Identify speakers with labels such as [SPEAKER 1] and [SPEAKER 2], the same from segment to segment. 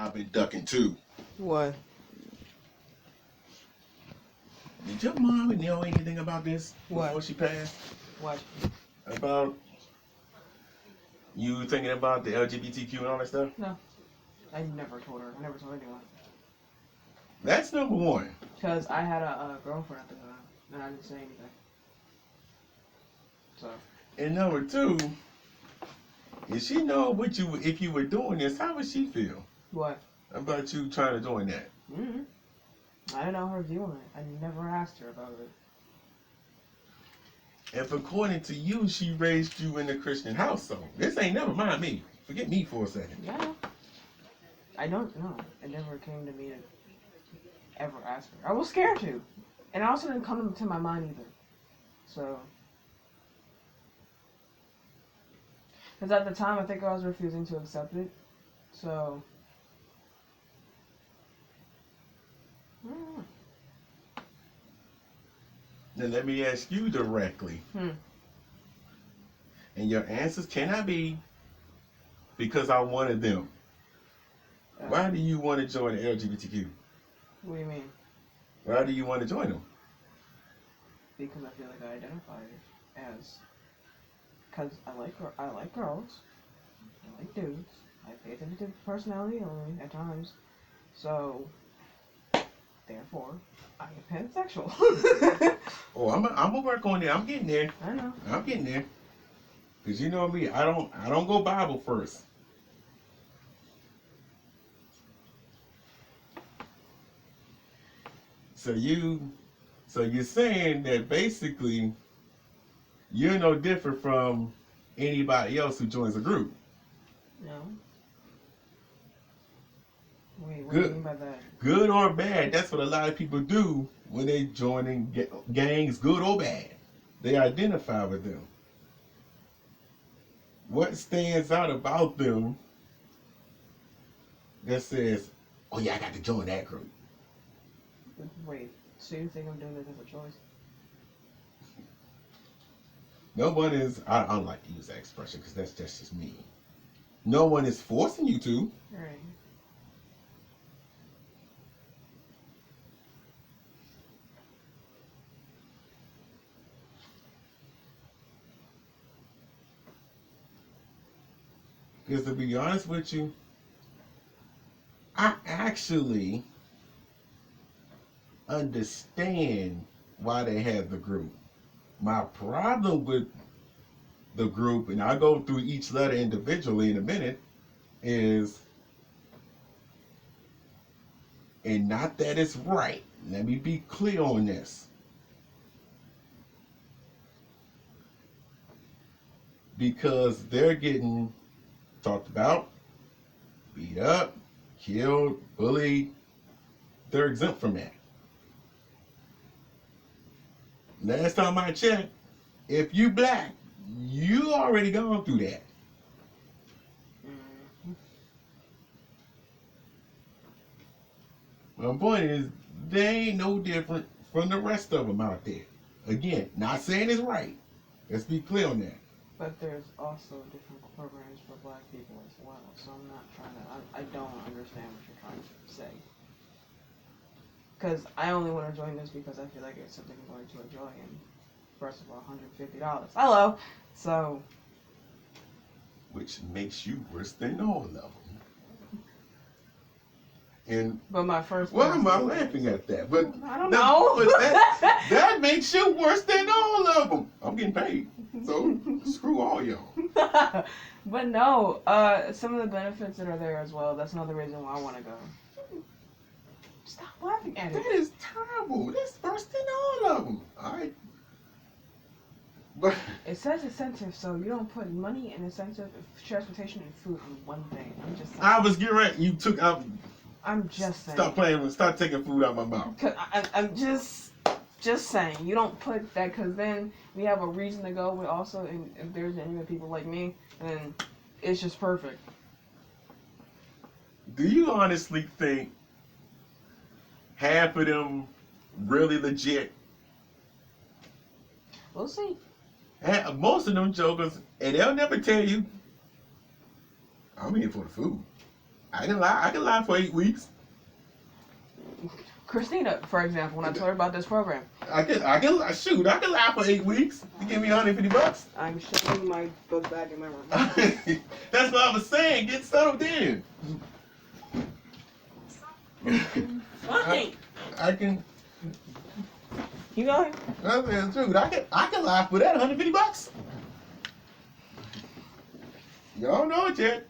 [SPEAKER 1] I've been ducking too.
[SPEAKER 2] What?
[SPEAKER 1] Did your mom know anything about this before
[SPEAKER 2] What?
[SPEAKER 1] she passed?
[SPEAKER 2] What?
[SPEAKER 1] About you thinking about the LGBTQ and all that stuff?
[SPEAKER 2] No. I never told her. I never told anyone.
[SPEAKER 1] That's number one.
[SPEAKER 2] Because I had a girlfriend at the time, and I didn't say anything. So.
[SPEAKER 1] And number two, if she know if you were doing this, how would she feel
[SPEAKER 2] What?
[SPEAKER 1] about you trying to join that?
[SPEAKER 2] Mm-hmm. I didn't know her view on it. I never asked her about it.
[SPEAKER 1] If according to you, she raised you in a Christian household, this ain't never mind me. Forget me for a second.
[SPEAKER 2] Yeah. I don't know. It never came to me to ever ask her. I was scared to. And it also didn't come to my mind either. So. Because at the time, I think I was refusing to accept it. So.
[SPEAKER 1] Now let me ask you directly. And your answers cannot be because I wanted them. Why do you want to join the LGBTQ?
[SPEAKER 2] What do you mean?
[SPEAKER 1] Why do you want to join them?
[SPEAKER 2] Because I feel like I identify as. Because I like girls. I like dudes. I pay attention to personality only at times. So, therefore, I am pansexual.
[SPEAKER 1] Oh, I'm gonna work on it. I'm getting there.
[SPEAKER 2] I know.
[SPEAKER 1] I'm getting there. Cause you know me, I don't go Bible first. So you're saying that basically you're no different from anybody else who joins a group.
[SPEAKER 2] No. Wait, what do you mean by that?
[SPEAKER 1] Good or bad, that's what a lot of people do when they joining gangs, good or bad. They identify with them. What stands out about them that says, oh yeah, I got to join that group?
[SPEAKER 2] Wait, so you think I'm doing it as a choice?
[SPEAKER 1] No one is, I don't like to use that expression because that's just me. No one is forcing you to.
[SPEAKER 2] Right.
[SPEAKER 1] Because to be honest with you, I actually understand why they have the group. My problem with the group, and I'll go through each letter individually in a minute, is, and not that it's right, let me be clear on this. Because they're getting talked about, beat up, killed, bullied, they're exempt from that. Last time I checked, if you black, you already gone through that. My point is, they ain't no different from the rest of them out there. Again, not saying it's right. Let's be clear on that.
[SPEAKER 2] But there's also different programs for black people as well. So I'm not trying to, I don't understand what you're trying to say. Because I only want to join this because I feel like it's something I'm going to enjoy. And first of all, $150. Hello! So.
[SPEAKER 1] Which makes you worse than all of them. And
[SPEAKER 2] but my first.
[SPEAKER 1] Why am I laughing at that? But
[SPEAKER 2] I don't know.
[SPEAKER 1] But that makes you worse than all of them. I'm getting paid, so screw all y'all.
[SPEAKER 2] But no, some of the benefits that are there as well. That's another reason why I want to go. Stop laughing at it.
[SPEAKER 1] That is terrible. That's worse than all of them. All right. But
[SPEAKER 2] it says incentive, so you don't put money and incentive, transportation and food in one thing. I'm just saying.
[SPEAKER 1] I was getting ready. You took out.
[SPEAKER 2] I'm just saying.
[SPEAKER 1] Stop playing. Stop taking food out of my mouth.
[SPEAKER 2] I'm just saying. You don't put that because then we have a reason to go. But also, if there's genuine people like me, then it's just perfect.
[SPEAKER 1] Do you honestly think half of them really legit?
[SPEAKER 2] We'll see.
[SPEAKER 1] Most of them jokers, and they'll never tell you, I'm here for the food. I can lie. I can lie for 8 weeks.
[SPEAKER 2] Christina, for example, when I told her about this program,
[SPEAKER 1] I can shoot. I can lie for 8 weeks. You give me $150.
[SPEAKER 2] I'm showing my book bag in my room.
[SPEAKER 1] That's what I was saying. Get settled in.
[SPEAKER 2] Fine.
[SPEAKER 1] I can.
[SPEAKER 2] You going?
[SPEAKER 1] That's true. I can lie for that $150. Y'all know it yet.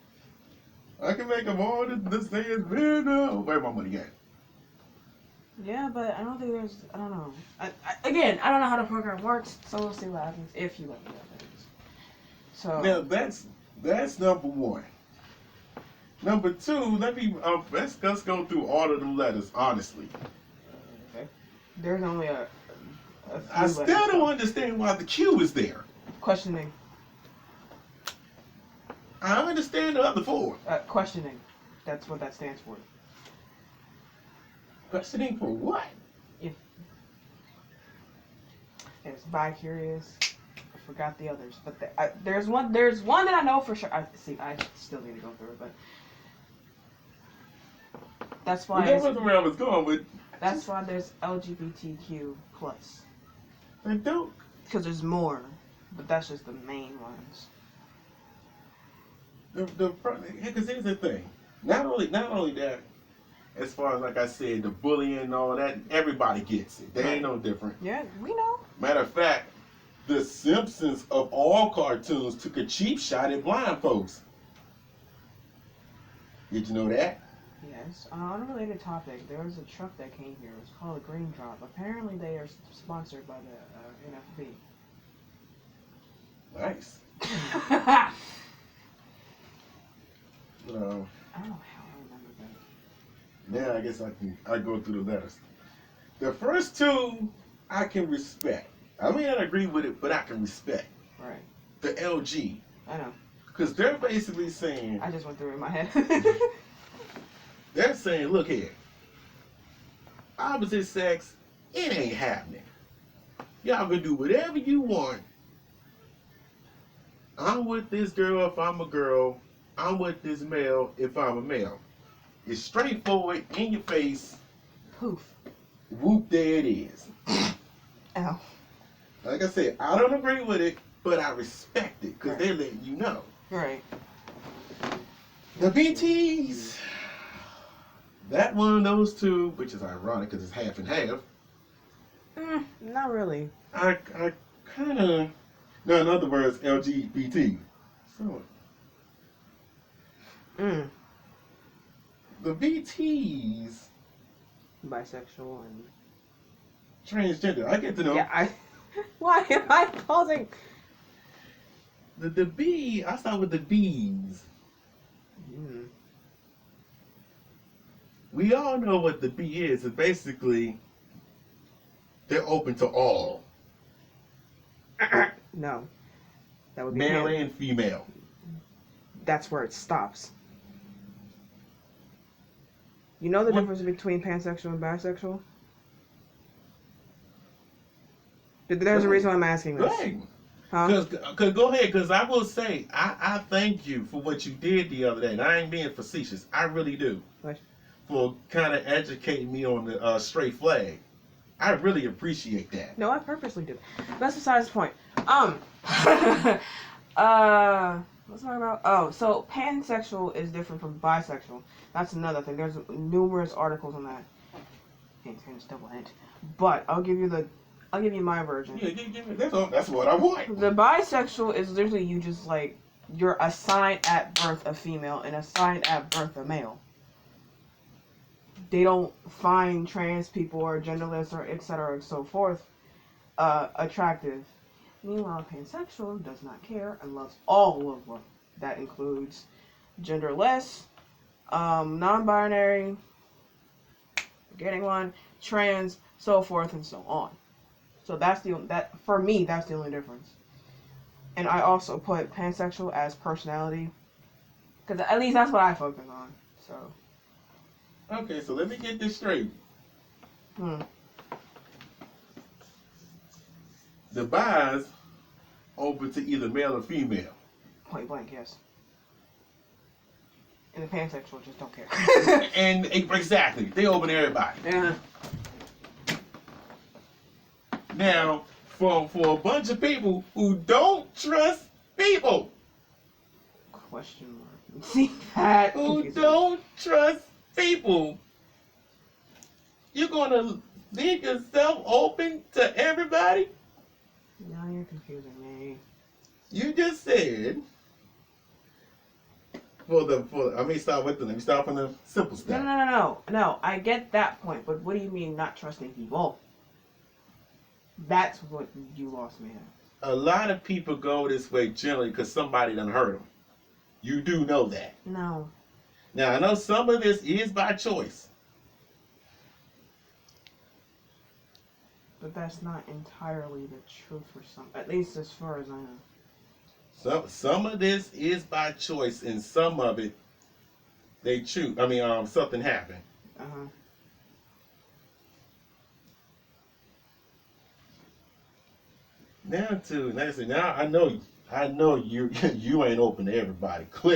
[SPEAKER 1] I can make them all this thing is bigger. Where my money at?
[SPEAKER 2] Yeah, but I don't think there's. I don't know. Again, I don't know how the program works, so we'll see what happens if you let me know things. So
[SPEAKER 1] Now that's number one. Number two, let's go through all of the letters honestly.
[SPEAKER 2] okay. There's only a few
[SPEAKER 1] I still
[SPEAKER 2] letters.
[SPEAKER 1] don't understand why the Q is there.
[SPEAKER 2] Questioning.
[SPEAKER 1] I understand the other four.
[SPEAKER 2] Questioning. That's what that stands for.
[SPEAKER 1] Questioning for what?
[SPEAKER 2] It's bi-curious. I forgot the others, but there's one that I know for sure. I still need to go through it, but that's why.
[SPEAKER 1] Well, that wasn't where I was going with.
[SPEAKER 2] That's why there's LGBTQ plus.
[SPEAKER 1] I don't.
[SPEAKER 2] Because there's more, but that's just the main ones.
[SPEAKER 1] Because here's the thing. Not only that, as far as like I said, the bullying and all that, everybody gets it. They ain't no different.
[SPEAKER 2] Yeah, we know.
[SPEAKER 1] Matter of fact, the Simpsons of all cartoons took a cheap shot at blind folks. Did you know that?
[SPEAKER 2] Yes. On an unrelated topic, there was a truck that came here. It was called a Green Drop. Apparently, they are sponsored by the NFB.
[SPEAKER 1] Nice.
[SPEAKER 2] I don't know how I remember that.
[SPEAKER 1] Now I guess I go through the letters. The first two I can respect. I may not agree with it, but I can respect.
[SPEAKER 2] Right.
[SPEAKER 1] The LG.
[SPEAKER 2] I know.
[SPEAKER 1] Because they're basically saying,
[SPEAKER 2] I just went through it in my head.
[SPEAKER 1] they're saying, look here, opposite sex, it ain't happening. Y'all can do whatever you want. I'm with this girl if I'm a girl. I'm with this male if I'm a male. It's straightforward, in your face.
[SPEAKER 2] Poof.
[SPEAKER 1] Whoop, there it is.
[SPEAKER 2] Ow.
[SPEAKER 1] Like I said, I don't agree with it, but I respect it because
[SPEAKER 2] Right.
[SPEAKER 1] they're letting you know.
[SPEAKER 2] Right.
[SPEAKER 1] The BTs, that one, those two, which is ironic because it's half and half.
[SPEAKER 2] Not really.
[SPEAKER 1] I kind of, no, in other words, LGBT. So, the BTs,
[SPEAKER 2] Bisexual and
[SPEAKER 1] transgender, I get to know.
[SPEAKER 2] yeah. Why am I pausing?
[SPEAKER 1] The B, I start with the B's. We all know what the B is. It's basically, they're open to all.
[SPEAKER 2] No. That would be
[SPEAKER 1] Male
[SPEAKER 2] pan.
[SPEAKER 1] and female.
[SPEAKER 2] That's where it stops. You know the
[SPEAKER 1] What?
[SPEAKER 2] difference between pansexual and bisexual? There's a reason why I'm asking
[SPEAKER 1] Go
[SPEAKER 2] this.
[SPEAKER 1] ahead.
[SPEAKER 2] Huh?
[SPEAKER 1] Cause go ahead, because I will say, I thank you for what you did the other day. And I ain't being facetious. I really do.
[SPEAKER 2] What?
[SPEAKER 1] For kind of educating me on the straight flag. I really appreciate that.
[SPEAKER 2] No, I purposely do. That's besides the point. What's I talking about? Oh, so pansexual is different from bisexual. That's another thing. There's numerous articles on that. Hint, double hint. But I'll give you my version.
[SPEAKER 1] Yeah, give me, that's what I want.
[SPEAKER 2] The bisexual is literally you just like you're assigned at birth a female and assigned at birth a male. They don't find trans people or genderless or etc. and so forth attractive. Meanwhile, pansexual does not care and loves all of them. That includes genderless, non-binary, getting one, trans, so forth and so on. So for me, that's the only difference. And I also put pansexual as personality, because at least that's what I focus on. So.
[SPEAKER 1] Okay, so let me get this straight. The bis open to either male or female.
[SPEAKER 2] Point blank, yes. And the pansexual just don't care.
[SPEAKER 1] And exactly, they open to everybody.
[SPEAKER 2] Yeah.
[SPEAKER 1] Now, for a bunch of people who don't trust people,
[SPEAKER 2] Question mark. See that?
[SPEAKER 1] who
[SPEAKER 2] confuses me.
[SPEAKER 1] don't trust people, you're gonna leave yourself open to everybody?
[SPEAKER 2] Now you're confusing me.
[SPEAKER 1] You just said let me start from the simple
[SPEAKER 2] No,
[SPEAKER 1] stuff.
[SPEAKER 2] no. I get that point, but what do you mean not trusting people? That's what you lost me at.
[SPEAKER 1] A lot of people go this way generally because somebody done hurt them. You do know that.
[SPEAKER 2] No.
[SPEAKER 1] Now, I know some of this is by choice.
[SPEAKER 2] But that's not entirely the truth for some, at least as far as I know.
[SPEAKER 1] Some of this is by choice, and some of it they choose. Something happened.
[SPEAKER 2] Uh-huh.
[SPEAKER 1] Now I know you you ain't open to everybody. Clearly.